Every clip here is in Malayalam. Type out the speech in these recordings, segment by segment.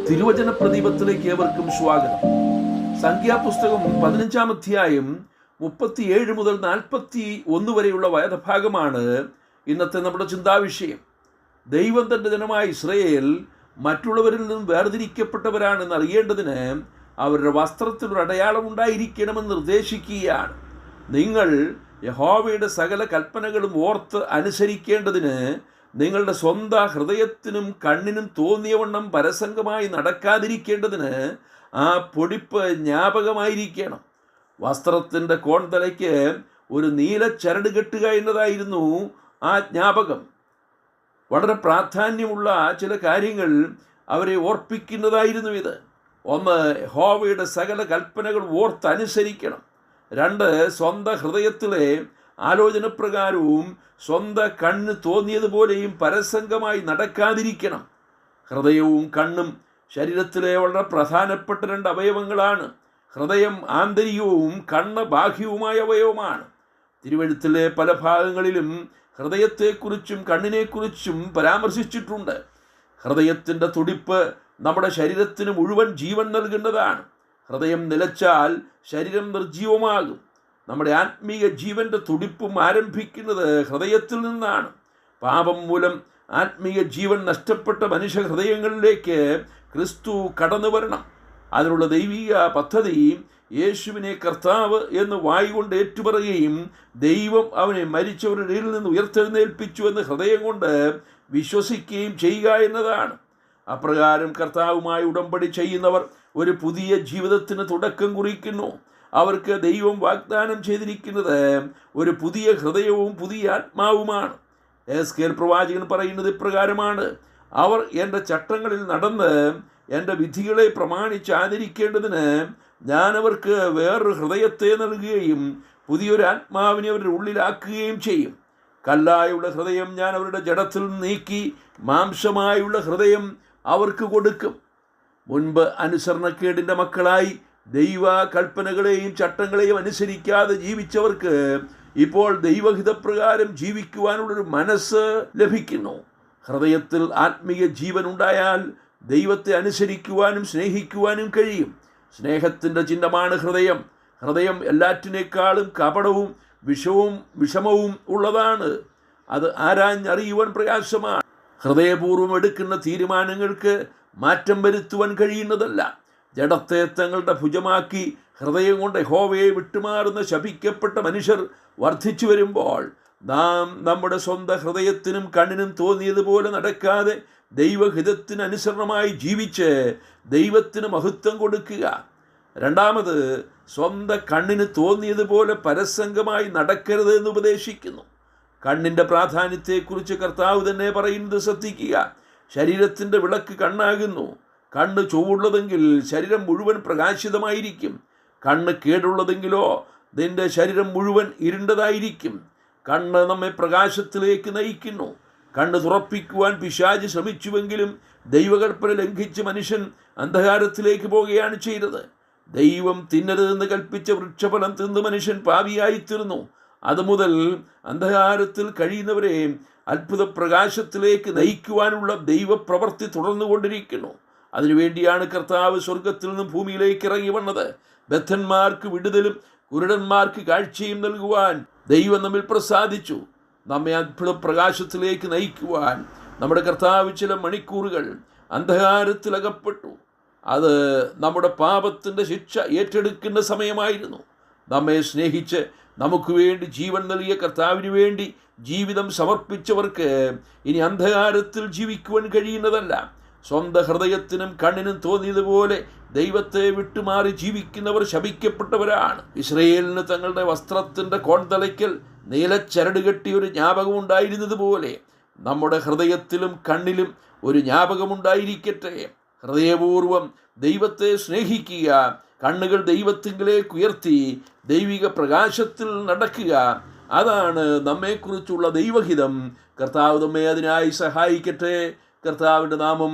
തിരുവചന പ്രദീപത്തിലേക്ക് ഏവർക്കും സ്വാഗതം. സംഖ്യാപുസ്തകം 15-ാം അധ്യായം 37 മുതൽ 41 വരെയുള്ള വേദഭാഗമാണ് ഇന്നത്തെ നമ്മുടെ ചിന്താവിഷയം. ദൈവം തൻ്റെ ജനമായ ഇസ്രായേൽ മറ്റുള്ളവരിൽ നിന്നും വേർതിരിക്കപ്പെട്ടവരാണെന്ന് അറിയേണ്ടതിന് അവരുടെ വസ്ത്രത്തിൽ ഒരു അടയാളം ഉണ്ടായിരിക്കണമെന്ന് നിർദ്ദേശിക്കുകയാണ്. നിങ്ങൾ യഹോവയുടെ സകല കൽപ്പനകളും ഓർത്ത് അനുസരിക്കേണ്ടതിന് നിങ്ങളുടെ സ്വന്തം ഹൃദയത്തിനും കണ്ണിനും തോന്നിയവണ്ണം പരസംഗമായി നടക്കാതിരിക്കേണ്ടതിന് ആ പൊടിപ്പ് ജ്ഞാപകമായിരിക്കണം. വസ്ത്രത്തിൻ്റെ കോൺതലയ്ക്ക് ഒരു നീല ചരട് കെട്ടുക എന്നതായിരുന്നു ആ ജ്ഞാപകം. വളരെ പ്രാധാന്യമുള്ള ചില കാര്യങ്ങൾ അവരെ ഓർപ്പിക്കുന്നതായിരുന്നു ഇത്. ഒന്ന്, യഹോവയുടെ സകല കൽപ്പനകൾ ഓർത്ത് അനുസരിക്കണം. രണ്ട്, സ്വന്തം ഹൃദയത്തിലെ ആലോചനപ്രകാരവും സ്വന്തം കണ്ണ് തോന്നിയതുപോലെയും പരസംഗമായി നടക്കാതിരിക്കണം. ഹൃദയവും കണ്ണും ശരീരത്തിലെ വളരെ പ്രധാനപ്പെട്ട രണ്ട് അവയവങ്ങളാണ്. ഹൃദയം ആന്തരികവും കണ്ണ് ബാഹ്യവുമായ അവയവമാണ്. തിരുവെഴുത്തിലെ പല ഭാഗങ്ങളിലും ഹൃദയത്തെക്കുറിച്ചും കണ്ണിനെക്കുറിച്ചും പരാമർശിച്ചിട്ടുണ്ട്. ഹൃദയത്തിൻ്റെ തുടിപ്പ് നമ്മുടെ ശരീരത്തിന് മുഴുവൻ ജീവൻ നൽകുന്നതാണ്. ഹൃദയം നിലച്ചാൽ ശരീരം നിർജീവമാകും. നമ്മുടെ ആത്മീയ ജീവൻ്റെ തുടിപ്പും ആരംഭിക്കുന്നത് ഹൃദയത്തിൽ നിന്നാണ്. പാപം മൂലം ആത്മീയ ജീവൻ നഷ്ടപ്പെട്ട മനുഷ്യ ഹൃദയങ്ങളിലേക്ക് ക്രിസ്തു കടന്നു വരണം. അതിനുള്ള ദൈവിക പദ്ധതി യേശുവിനെ കർത്താവ് എന്ന് വായുകൊണ്ട് ഏറ്റുപറയുകയും ദൈവം അവനെ മരിച്ചവരുടെ ഇടയിൽ നിന്ന് ഉയർത്തെഴുന്നേൽപ്പിച്ചു എന്ന് ഹൃദയം കൊണ്ട് വിശ്വസിക്കുകയും ചെയ്യുക എന്നതാണ്. അപ്രകാരം കർത്താവുമായി ഉടമ്പടി ചെയ്യുന്നവർ ഒരു പുതിയ ജീവിതത്തിന് തുടക്കം കുറിക്കുന്നു. അവർക്ക് ദൈവം വാഗ്ദാനം ചെയ്തിരിക്കുന്നത് ഒരു പുതിയ ഹൃദയവും പുതിയ ആത്മാവുമാണ്. എസ്കേൽ പ്രവാചകൻ പറയുന്നത് ഇപ്രകാരമാണ്: അവർ എൻ്റെ ചട്ടങ്ങളിൽ നടന്ന് എൻ്റെ വിധികളെ പ്രമാണിച്ച് ആദരിക്കേണ്ടതിന് ഞാൻ അവർക്ക് വേറൊരു ഹൃദയത്തെ നൽകുകയും പുതിയൊരു ആത്മാവിനെ അവരുടെ ഉള്ളിലാക്കുകയും ചെയ്യും. കല്ലായുള്ള ഹൃദയം ഞാൻ അവരുടെ ജഡത്തിൽ നീക്കി മാംസമായുള്ള ഹൃദയം അവർക്ക് കൊടുക്കും. മുൻപ് അനുസരണക്കേടിൻ്റെ മക്കളായി ദൈവ കൽപ്പനകളെയും ചട്ടങ്ങളെയും അനുസരിക്കാതെ ജീവിച്ചവർക്ക് ഇപ്പോൾ ദൈവഹിതപ്രകാരം ജീവിക്കുവാനുള്ളൊരു മനസ്സ് ലഭിക്കുന്നു. ഹൃദയത്തിൽ ആത്മീയ ജീവൻ ഉണ്ടായാൽ ദൈവത്തെ അനുസരിക്കുവാനും സ്നേഹിക്കുവാനും കഴിയും. സ്നേഹത്തിൻ്റെ ചിഹ്നമാണ് ഹൃദയം. ഹൃദയം എല്ലാറ്റിനേക്കാളും കപടവും വിഷമവും ഉള്ളതാണ്. അത് ആരാഞ്ഞറിയുവാൻ പ്രയാസമാണ്. ഹൃദയപൂർവ്വം എടുക്കുന്ന തീരുമാനങ്ങൾക്ക് മാറ്റം വരുത്തുവാൻ കഴിയുന്നതല്ല. ജഡത്തെ തങ്ങളുടെ ഭുജമാക്കി ഹൃദയം കൊണ്ട് യഹോവയെ വിട്ടുമാറുന്ന ശപിക്കപ്പെട്ട മനുഷ്യർ വർദ്ധിച്ചു വരുമ്പോൾ നാം നമ്മുടെ സ്വന്തം ഹൃദയത്തിനും കണ്ണിനും തോന്നിയതുപോലെ നടക്കാതെ ദൈവഹിതത്തിന് അനുസരണമായി ജീവിച്ച് ദൈവത്തിന് മഹത്വം കൊടുക്കുക. രണ്ടാമത്, സ്വന്തം കണ്ണിന് തോന്നിയതുപോലെ പരസംഗമായി നടക്കരുത് എന്ന് ഉപദേശിക്കുന്നു. കണ്ണിൻ്റെ പ്രാധാന്യത്തെക്കുറിച്ച് കർത്താവ് തന്നെ പറയുന്നത് ശ്രദ്ധിക്കുക. ശരീരത്തിൻ്റെ വിളക്ക് കണ്ണാകുന്നു. കണ്ണ് ചൊവ്വുള്ളതെങ്കിൽ ശരീരം മുഴുവൻ പ്രകാശിതമായിരിക്കും. കണ്ണ് കേടുള്ളതെങ്കിലോ നിന്റെ ശരീരം മുഴുവൻ ഇരുണ്ടതായിരിക്കും. കണ്ണ് നമ്മെ പ്രകാശത്തിലേക്ക് നയിക്കുന്നു. കണ്ണ് തുറപ്പിക്കുവാൻ പിശാച് ശ്രമിച്ചുവെങ്കിലും ദൈവകൽപ്പന ലംഘിച്ച് മനുഷ്യൻ അന്ധകാരത്തിലേക്ക് പോവുകയാണ് ചെയ്തത്. ദൈവം തിന്നരുതെന്ന് കൽപ്പിച്ച വൃക്ഷഫലം തിന്ന് മനുഷ്യൻ പാപിയായിത്തീർന്നു. അതുമുതൽ അന്ധകാരത്തിൽ കഴിയുന്നവരെ അത്ഭുത പ്രകാശത്തിലേക്ക് നയിക്കുവാനുള്ള ദൈവപ്രവൃത്തി തുടർന്നുകൊണ്ടിരിക്കുന്നു. അതിനുവേണ്ടിയാണ് കർത്താവ് സ്വർഗത്തിൽ നിന്നും ഭൂമിയിലേക്ക് ഇറങ്ങി വന്നത്. ബദ്ധന്മാർക്ക് വിടുതലും കുരുടന്മാർക്ക് കാഴ്ചയും നൽകുവാൻ ദൈവം നമ്മിൽ പ്രസാദിച്ചു. നമ്മെ അത്ഭുത പ്രകാശത്തിലേക്ക് നയിക്കുവാൻ നമ്മുടെ കർത്താവ് ചില മണിക്കൂറുകൾ അന്ധകാരത്തിൽ അകപ്പെട്ടു. അത് നമ്മുടെ പാപത്തിൻ്റെ ശിക്ഷ ഏറ്റെടുക്കുന്ന സമയമായിരുന്നു. നമ്മെ സ്നേഹിച്ച് നമുക്ക് വേണ്ടി ജീവൻ നൽകിയ കർത്താവിന് വേണ്ടി ജീവിതം സമർപ്പിച്ചവർക്ക് ഇനി അന്ധകാരത്തിൽ ജീവിക്കുവാൻ കഴിയുന്നതല്ല. സ്വന്തം ഹൃദയത്തിനും കണ്ണിനും തോന്നിയതുപോലെ ദൈവത്തെ വിട്ടുമാറി ജീവിക്കുന്നവർ ശപിക്കപ്പെട്ടവരാണ്. ഇസ്രായേലിന് തങ്ങളുടെ വസ്ത്രത്തിൻ്റെ കോൺതലയ്ക്കൽ നീലച്ചരട് കെട്ടിയൊരു ജ്ഞാപകമുണ്ടായിരുന്നത് പോലെ നമ്മുടെ ഹൃദയത്തിലും കണ്ണിലും ഒരു ജ്ഞാപകമുണ്ടായിരിക്കട്ടെ. ഹൃദയപൂർവം ദൈവത്തെ സ്നേഹിക്കുക, കണ്ണുകൾ ദൈവത്തിങ്കിലേക്ക് ഉയർത്തി ദൈവിക പ്രകാശത്തിൽ നടക്കുക. അതാണ് നമ്മെക്കുറിച്ചുള്ള ദൈവഹിതം. കർത്താവ് നമ്മെ അതിനായി സഹായിക്കട്ടെ. കർത്താവിൻ്റെ നാമം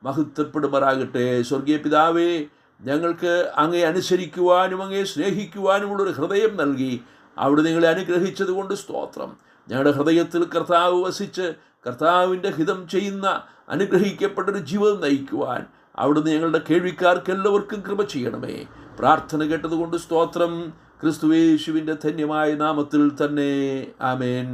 മഹത്വപ്പെടുമാറാകട്ടെ. സ്വർഗീയ പിതാവേ, ഞങ്ങൾക്ക് അങ്ങയെ അനുസരിക്കുവാനും അങ്ങയെ സ്നേഹിക്കുവാനുമുള്ളൊരു ഹൃദയം നൽകി അവിടെ നിങ്ങളെ അനുഗ്രഹിച്ചത് കൊണ്ട് സ്തോത്രം. ഞങ്ങളുടെ ഹൃദയത്തിൽ കർത്താവ് വസിച്ച് കർത്താവിൻ്റെ ഹിതം ചെയ്യുന്ന അനുഗ്രഹിക്കപ്പെട്ടൊരു ജീവിതം നയിക്കുവാൻ അവിടുന്ന് ഞങ്ങളുടെ കേൾവിക്കാർക്ക് എല്ലാവർക്കും കൃപ ചെയ്യണമേ. പ്രാർത്ഥന കേട്ടതുകൊണ്ട് സ്തോത്രം. ക്രിസ്തുയേശുവിൻ്റെ ധന്യമായ നാമത്തിൽ തന്നെ. ആമേൻ.